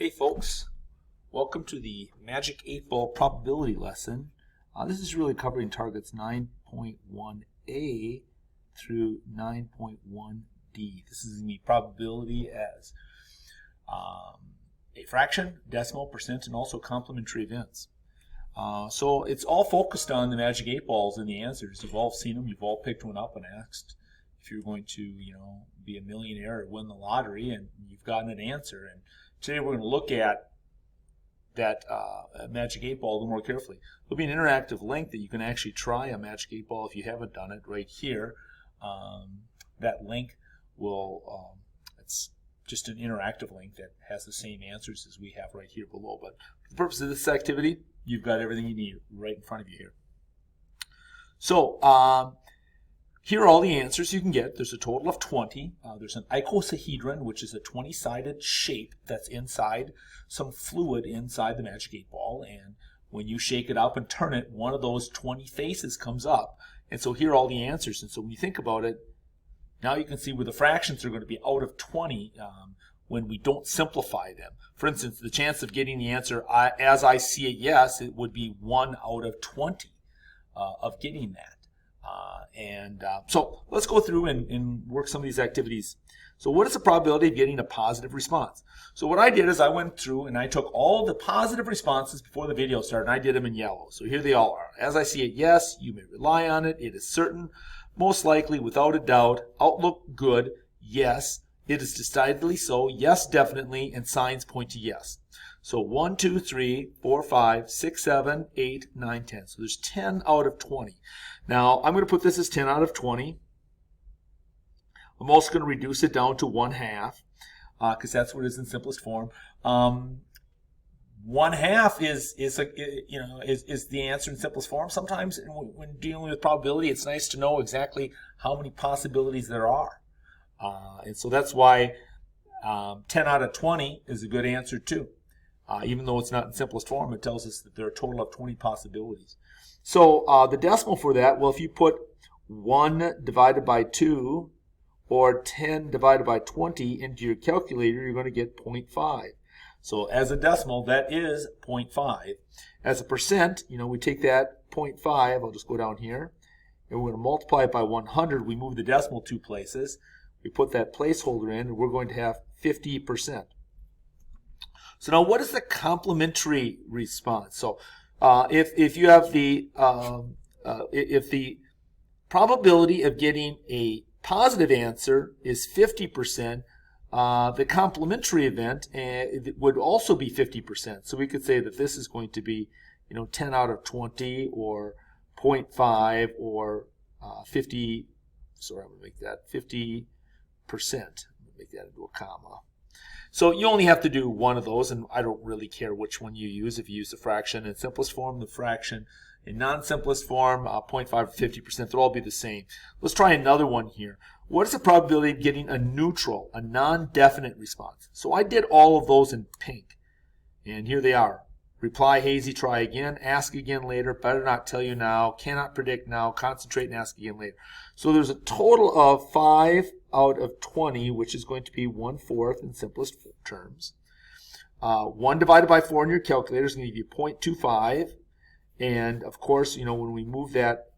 Hey folks, welcome to the Magic 8-Ball probability lesson. This is really covering targets 9.1A through 9.1D. This is going to be probability as a fraction, decimal, percent, and also complementary events. So it's all focused on the Magic 8 balls and the answers. You've all seen them. You've all picked one up and asked if you're going to, be a millionaire or win the lottery, and you've gotten an answer. And today we're going to look at that Magic 8 ball a little more carefully. There'll be an interactive link that you can actually try a Magic 8 ball if you haven't done it right here. That link will, it's just an interactive link that has the same answers as we have right here below. But for the purpose of this activity, you've got everything you need right in front of you here. So here are all the answers you can get. There's a total of 20. There's an icosahedron, which is a 20-sided shape that's inside some fluid inside the Magic 8 ball. And when you shake it up and turn it, one of those 20 faces comes up. And so here are all the answers. And so when you think about it, now you can see where the fractions are going to be out of 20 when we don't simplify them. For instance, the chance of getting the answer as I see it, yes, it would be 1 out of 20 of getting that. So let's go through and work some of these activities. So what is the probability of getting a positive response? So what I did is I went through and I took all the positive responses before the video started and I did them in yellow. So here they all are. As I see it, yes, you may rely on it. It is certain, most likely, without a doubt, outlook good, yes, it is decidedly so, yes, definitely, and signs point to yes. So 1, 2, 3, 4, 5, 6, 7, 8, 9, 10. So there's 10 out of 20. Now, I'm going to put this as 10 out of 20. I'm also going to reduce it down to 1/2 because that's what it is in simplest form. 1/2 is the answer in simplest form. Sometimes when dealing with probability, it's nice to know exactly how many possibilities there are. And so that's why 10 out of 20 is a good answer too. Even though it's not in simplest form, it tells us that there are a total of 20 possibilities. So the decimal for that, well, if you put 1 divided by 2 or 10 divided by 20 into your calculator, you're going to get 0.5. So as a decimal, that is 0.5. As a percent, we take that 0.5, I'll just go down here, and we're going to multiply it by 100. We move the decimal 2 places. We put that placeholder in, and we're going to have 50%. So now, what is the complementary response? So if you have if the probability of getting a positive answer is 50%, the complementary event would also be 50%. So we could say that this is going to be 10 out of 20 or 0.5 or 50. Sorry, I'm going to make that 50%. Make that into a comma. So you only have to do one of those, and I don't really care which one you use. If you use the fraction in simplest form, the fraction in non-simplest form, 0.5 or 50%, they'll all be the same. Let's try another one here. What is the probability of getting a neutral, a non-definite response? So I did all of those in pink, and here they are. Reply hazy, try again, ask again later, better not tell you now, cannot predict now, concentrate and ask again later. So there's a total of 5 out of 20, which is going to be 1/4 in simplest terms. 1 divided by 4 in your calculator is going to give you 0.25. And of course, when we move that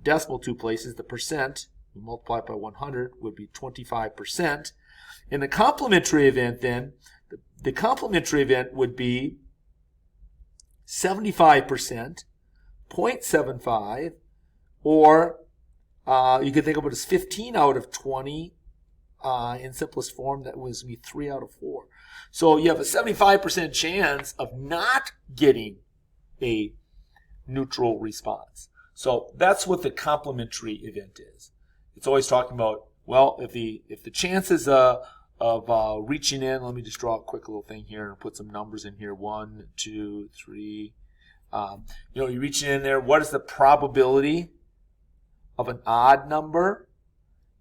decimal 2 places, the percent, we multiply it by 100, would be 25%. In the complementary event then, the complementary event would be 75%, 0.75, or you can think of it as 15 out of 20 in simplest form. That was going to be 3 out of 4. So you have a 75% chance of not getting a neutral response. So that's what the complementary event is. It's always talking about, well, if the chances of reaching in, let me just draw a quick little thing here and put some numbers in here. 1, 2, 3. You reach in there. What is the probability of an odd number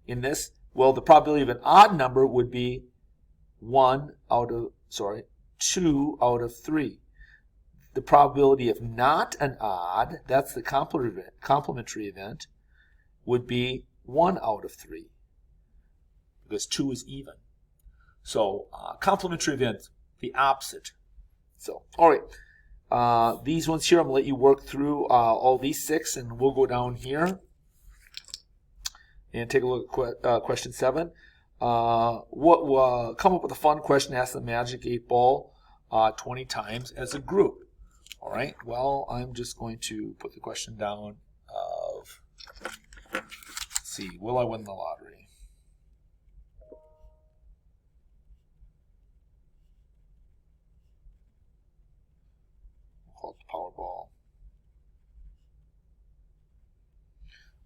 in this? Well, the probability of an odd number would be 2 out of 3. The probability of not an odd, that's the complementary event, would be 1 out of 3 because 2 is even. So complementary events, the opposite. So, all right. These ones here, I'm going to let you work through all these 6, and we'll go down here and take a look at question 7. Come up with a fun question, ask the magic 8 ball 20 times as a group. All right, well, I'm just going to put the question down of, let's see, will I win the lottery? We'll call it the Powerball.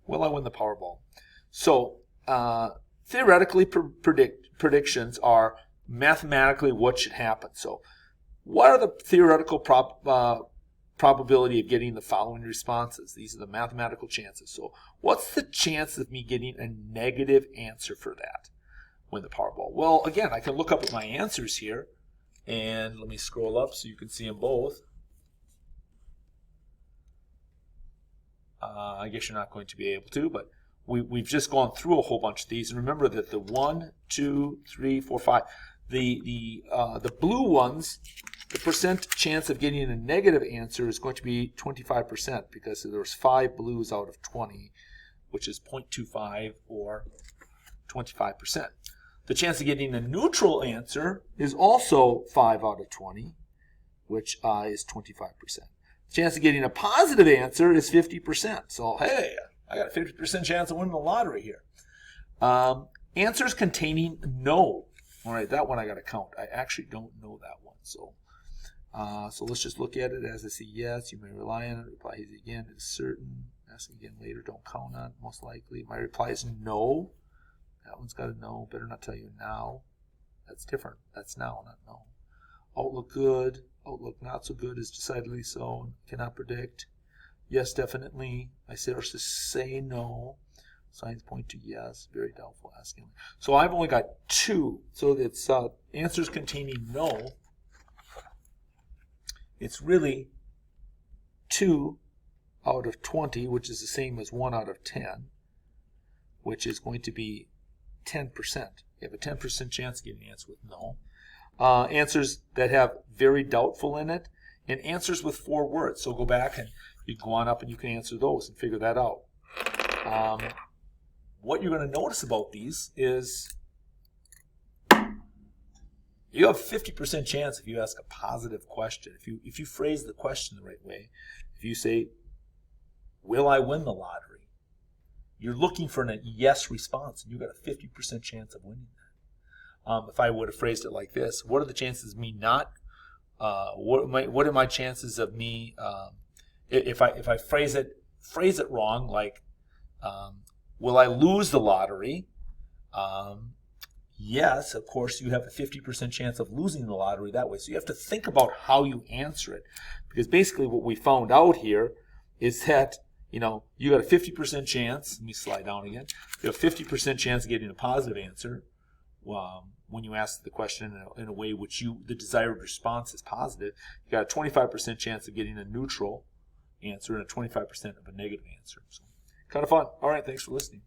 Will I win the Powerball? So, theoretically, predictions are mathematically what should happen. So, what are the theoretical probability of getting the following responses? These are the mathematical chances. So, what's the chance of me getting a negative answer for that? Win the Powerball. Well, again, I can look up at my answers here, and let me scroll up so you can see them both. I guess you're not going to be able to, but we've just gone through a whole bunch of these. And remember that the 1, 2, 3, 4, 5, the blue ones, the percent chance of getting a negative answer is going to be 25% because there's 5 blues out of 20, which is 0.25 or 25%. The chance of getting a neutral answer is also 5 out of 20, which is 25%. The chance of getting a positive answer is 50%. So, hey, I got a 50% chance of winning the lottery here. Answers containing no. All right, that one I got to count. I actually don't know that one. So let's just look at it as I say yes. You may rely on it. Reply is again. It is certain. Ask again later. Don't count on it. Most likely. My reply is no. That one's got a no. Better not tell you now. That's different. That's now, not no. Outlook good. Outlook not so good is decidedly so. Cannot predict. Yes, definitely. I say or say no. Signs point to yes. Very doubtful. Asking. So I've only got 2. So it's answers containing no. It's really 2 out of 20, which is the same as 1 out of 10, which is going to be 10%. You have a 10% chance of getting an answer with no. Answers that have very doubtful in it, and answers with 4 words. So go back and you go on up and you can answer those and figure that out. What you're going to notice about these is you have a 50% chance if you ask a positive question. If you phrase the question the right way, if you say, will I win the lottery? You're looking for a yes response, and you've got a 50% chance of winning that. If I would have phrased it like this, what are the chances of me not? What are my chances of me? If I phrase it wrong, like, will I lose the lottery? Yes, of course, you have a 50% chance of losing the lottery that way. So you have to think about how you answer it, because basically what we found out here is that you got a 50% chance. Let me slide down again. You have a 50% chance of getting a positive answer when you ask the question in a way which the desired response is positive. You got a 25% chance of getting a neutral answer and a 25% of a negative answer. So kind of fun. All right, thanks for listening.